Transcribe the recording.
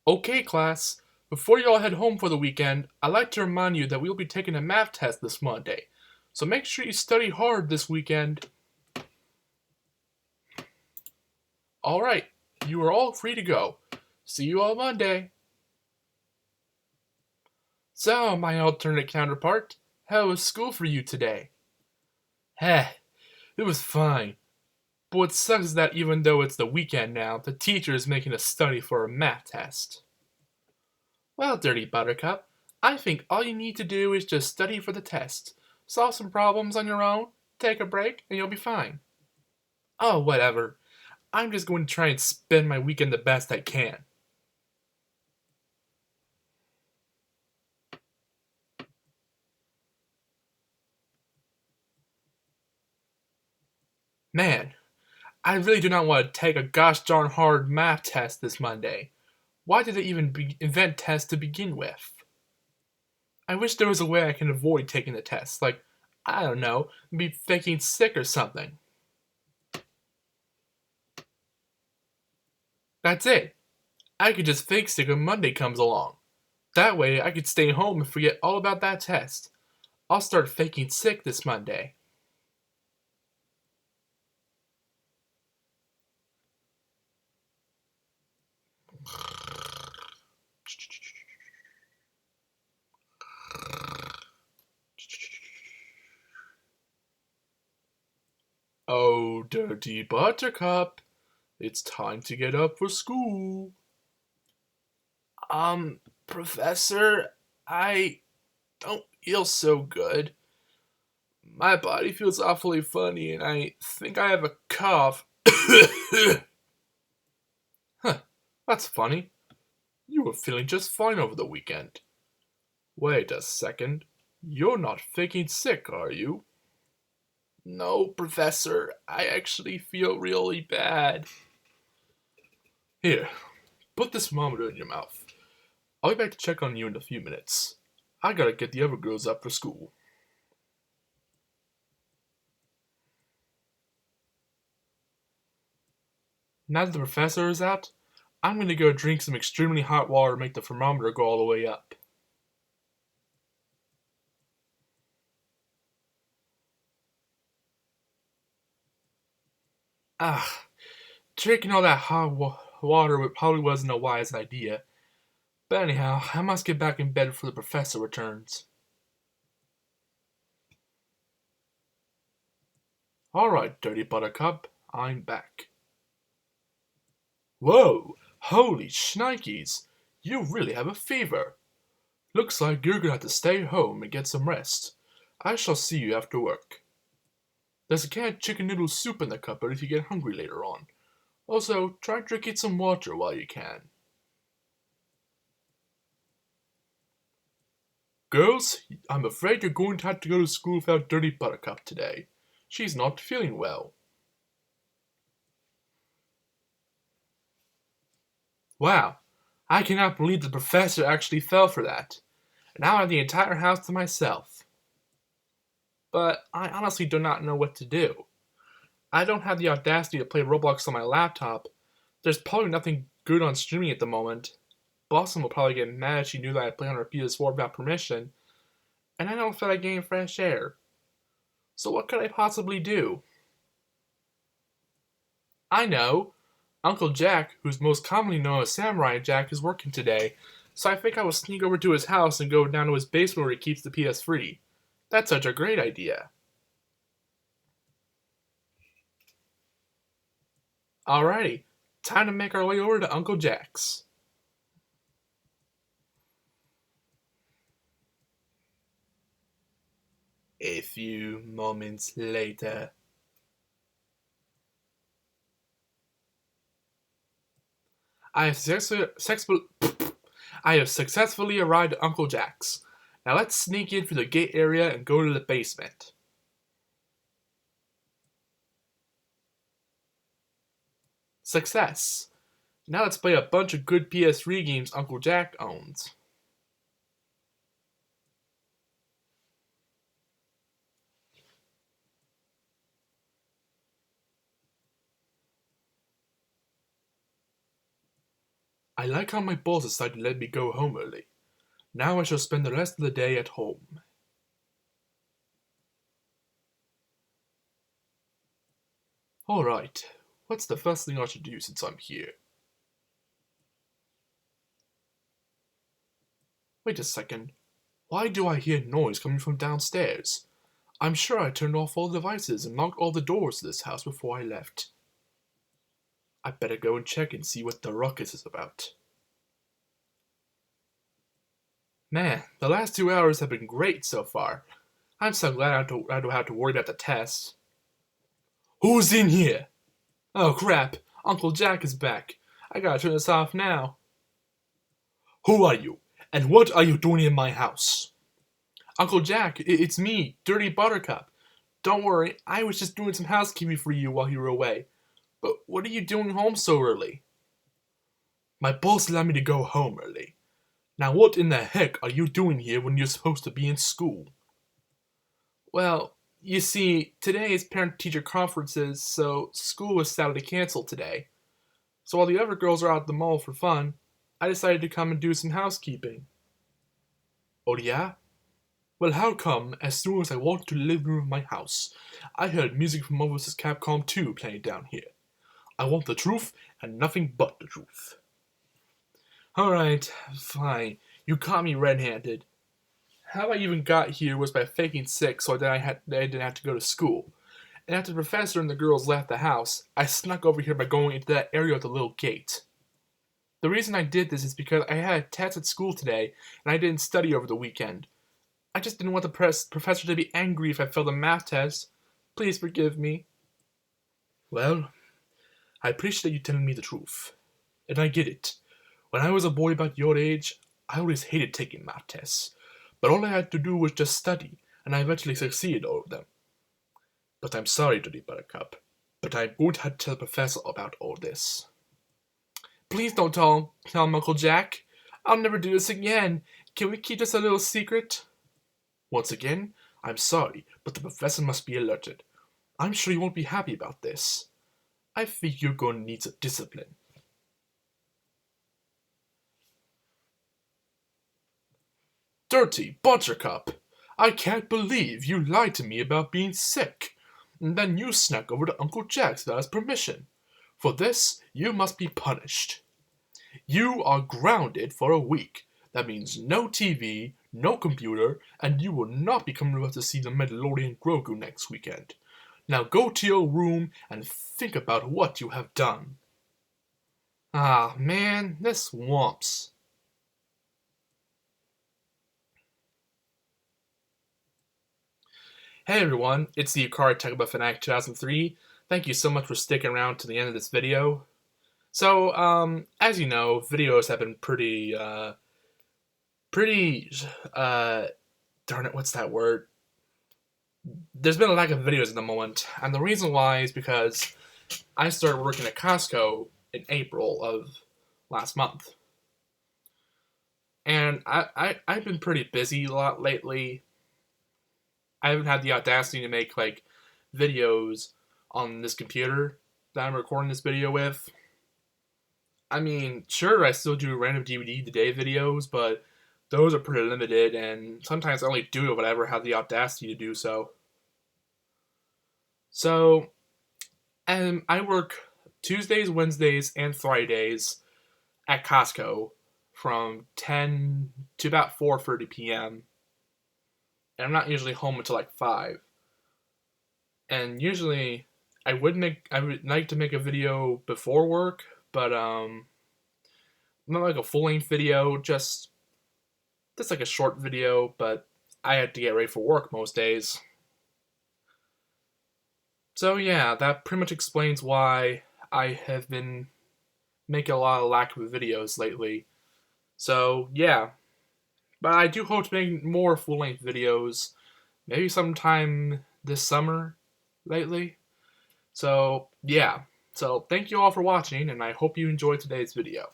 Okay, class. Before you all head home for the weekend, I'd like to remind you that we'll be taking a math test this Monday. So make sure you study hard this weekend. Alright, you are all free to go. See you all Monday. So, my alternate counterpart, how was school for you today? Heh, it was fine. But what sucks is that even though it's the weekend now, the teacher is making us study for a math test. Well, Dirty Buttercup, I think all you need to do is just study for the test. Solve some problems on your own, take a break, and you'll be fine. Oh, whatever. I'm just going to try and spend my weekend the best I can. Man, I really do not want to take a gosh darn hard math test this Monday. Why did they even invent tests to begin with? I wish there was a way I can avoid taking the test, like, I don't know, be faking sick or something. That's it. I could just fake sick when Monday comes along. That way, I could stay home and forget all about that test. I'll start faking sick this Monday. Oh, Dirty Buttercup, it's time to get up for school. Professor, I don't feel so good. My body feels awfully funny, and I think I have a cough. Huh, that's funny. You were feeling just fine over the weekend. Wait a second. You're not faking sick, are you? No, Professor. I actually feel really bad. Here, put this thermometer in your mouth. I'll be back to check on you in a few minutes. I gotta get the other girls up for school. Now that the professor is out, I'm gonna go drink some extremely hot water to make the thermometer go all the way up. Ah, drinking all that water probably wasn't a wise idea. But anyhow, I must get back in bed before the professor returns. Alright, Dirty Buttercup, I'm back. Whoa! Holy shnikes! You really have a fever. Looks like you're gonna have to stay home and get some rest. I shall see you after work. There's a canned chicken noodle soup in the cupboard if you get hungry later on. Also, try drinking some water while you can. Girls, I'm afraid you're going to have to go to school without Dirty Buttercup today. She's not feeling well. Wow, I cannot believe the professor actually fell for that. Now I have the entire house to myself. But I honestly do not know what to do. I don't have the audacity to play Roblox on my laptop. There's probably nothing good on streaming at the moment. Boston will probably get mad if she knew that I play on her PS4 without permission, and I don't feel like getting fresh air. So what could I possibly do? I know! Uncle Jack, who's most commonly known as Samurai Jack, is working today, so I think I will sneak over to his house and go down to his basement where he keeps the PS3. That's such a great idea. Alrighty, time to make our way over to Uncle Jack's. A few moments later. I have I have successfully arrived at Uncle Jack's. Now let's sneak in through the gate area and go to the basement. Success! Now let's play a bunch of good PS3 games Uncle Jack owns. I like how my boss decided to let me go home early. Now I shall spend the rest of the day at home. Alright, what's the first thing I should do since I'm here? Wait a second. Why do I hear noise coming from downstairs? I'm sure I turned off all the devices and locked all the doors to this house before I left. I better go and check and see what the ruckus is about. Man, the last 2 hours have been great so far. I'm so glad I don't have to worry about the test. Who's in here? Oh crap, Uncle Jack is back. I gotta turn this off now. Who are you? And what are you doing in my house? Uncle Jack, it's me, Dirty Buttercup. Don't worry, I was just doing some housekeeping for you while you were away. But what are you doing home so early? My boss allowed me to go home early. Now what in the heck are you doing here when you're supposed to be in school? Well, you see, today is parent-teacher conferences, so school was sadly canceled today. So while the other girls are out at the mall for fun, I decided to come and do some housekeeping. Oh yeah? Well, how come, as soon as I walked to the living room of my house, I heard music from Marvel's Capcom 2 playing down here? I want the truth, and nothing but the truth. Alright, fine. You caught me red-handed. How I even got here was by faking sick so that I didn't have to go to school. And after the professor and the girls left the house, I snuck over here by going into that area with the little gate. The reason I did this is because I had a test at school today, and I didn't study over the weekend. I just didn't want the professor to be angry if I failed a math test. Please forgive me. Well, I appreciate you telling me the truth. And I get it. When I was a boy about your age, I always hated taking math tests. But all I had to do was just study, and I eventually succeeded all of them. But I'm sorry, Dirty Buttercup, but I'm going to have to tell the professor about all this. Please don't tell him, Uncle Jack. I'll never do this again. Can we keep this a little secret? Once again, I'm sorry, but the professor must be alerted. I'm sure he won't be happy about this. I think you're going to need some discipline. Dirty Buttercup! I can't believe you lied to me about being sick, and then you snuck over to Uncle Jack's without his permission. For this, you must be punished. You are grounded for a week. That means no TV, no computer, and you will not be coming over to see the Mandalorian Grogu next weekend. Now go to your room and think about what you have done. Ah, man, this swamps. Hey everyone, it's the Yukari Tech Buff Fanatic 2003. Thank you so much for sticking around to the end of this video. So, as you know, videos have been pretty, darn it, what's that word? There's been a lack of videos at the moment, and the reason why is because I started working at Costco in April of last month. And I've been pretty busy a lot lately. I haven't had the audacity to make, like, videos on this computer that I'm recording this video with. I mean, sure, I still do random DVD Today videos, but those are pretty limited, and sometimes I only do it when I ever have the audacity to do so. So, and I work Tuesdays, Wednesdays, and Fridays at Costco from 10 to about 4:30 p.m. And I'm not usually home until like 5. And usually I would like to make a video before work, but not like a full-length video, just like a short video, but I had to get ready for work most days. So yeah, that pretty much explains why I have been making a lot of lack of videos lately. So yeah, but I do hope to make more full-length videos, maybe sometime this summer, lately. So yeah, so thank you all for watching, and I hope you enjoyed today's video.